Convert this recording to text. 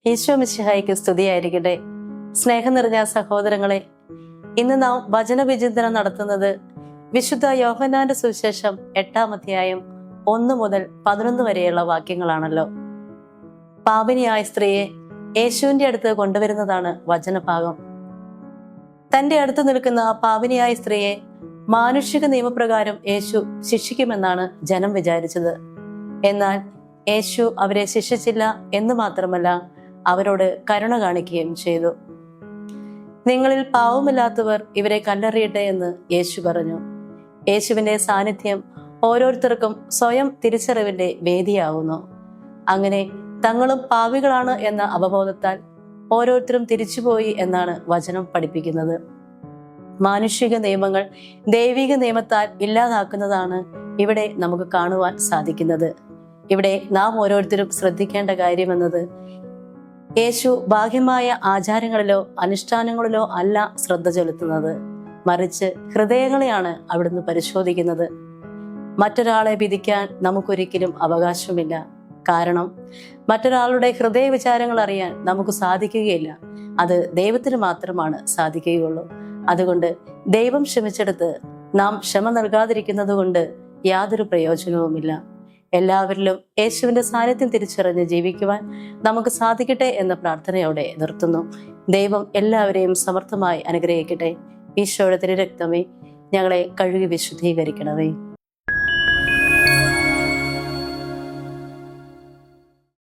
ഈശോ മിശിഹായ്ക്ക് സ്തുതിയായിരിക്കട്ടെ. സ്നേഹം നിറഞ്ഞ സഹോദരങ്ങളെ, ഇന്ന് നാം വചനവിചിന്തനം നടത്തുന്നത് വിശുദ്ധ യോഹന്നാന്റെ സുവിശേഷം 8-ാം അധ്യായം 1 മുതൽ 11 വരെയുള്ള വാക്യങ്ങളാണല്ലോ. പാപിനിയായ സ്ത്രീയെ യേശുവിന്റെ അടുത്ത് കൊണ്ടുവരുന്നതാണ് വചനഭാഗം. തന്റെ അടുത്ത് നിൽക്കുന്ന പാപിനിയായ സ്ത്രീയെ മാനുഷിക നിയമപ്രകാരം യേശു ശിക്ഷിക്കുമെന്നാണ് ജനം വിചാരിച്ചത്. എന്നാൽ യേശു അവരെ ശിക്ഷിച്ചില്ല എന്ന് മാത്രമല്ല, അവരോട് കരുണ കാണിക്കുകയും ചെയ്തു. നിങ്ങളിൽ പാവമില്ലാത്തവർ ഇവരെ കല്ലെറിയട്ടെ എന്ന് യേശു പറഞ്ഞു. യേശുവിന്റെ സാന്നിധ്യം ഓരോരുത്തർക്കും സ്വയം തിരിച്ചറിവിന്റെ വേദിയാവുന്നു. അങ്ങനെ തങ്ങളും പാപികളാണ് എന്ന അവബോധത്താൽ ഓരോരുത്തരും തിരിച്ചുപോയി എന്നാണ് വചനം പഠിപ്പിക്കുന്നത്. മാനുഷിക നിയമങ്ങൾ ദൈവിക നിയമത്താൽ ഇല്ലാതാക്കുന്നതാണ് ഇവിടെ നമുക്ക് കാണുവാൻ സാധിക്കുന്നത്. ഇവിടെ നാം ഓരോരുത്തരും ശ്രദ്ധിക്കേണ്ട കാര്യമെന്നത്, യേശു ബാഹ്യമായ ആചാരങ്ങളിലോ അനുഷ്ഠാനങ്ങളിലോ അല്ല ശ്രദ്ധ ചെലുത്തുന്നത്, മറിച്ച് ഹൃദയങ്ങളെയാണ് അവിടുന്ന് പരിശോധിക്കുന്നത്. മറ്റൊരാളെ വിധിക്കാൻ നമുക്കൊരിക്കലും അവകാശമില്ല. കാരണം മറ്റൊരാളുടെ ഹൃദയ വിചാരങ്ങൾ അറിയാൻ നമുക്ക് സാധിക്കുകയില്ല. അത് ദൈവത്തിന് മാത്രമാണ് സാധിക്കുകയുള്ളൂ. അതുകൊണ്ട് ദൈവം ക്ഷമിച്ചെടുത്ത് നാം ക്ഷമ നൽകാതിരിക്കുന്നത് കൊണ്ട് യാതൊരു പ്രയോജനവുമില്ല. എല്ലാവരിലും യേശുവിന്റെ സാന്നിധ്യം തിരിച്ചറിഞ്ഞ് ജീവിക്കുവാൻ നമുക്ക് സാധിക്കട്ടെ എന്ന പ്രാർത്ഥനയോടെ നിർത്തുന്നു. ദൈവം എല്ലാവരെയും സമർത്ഥമായി അനുഗ്രഹിക്കട്ടെ. ഈശോയുടെ തിരുരക്തമേ, ഞങ്ങളെ കഴുകി വിശുദ്ധീകരിക്കണമേ.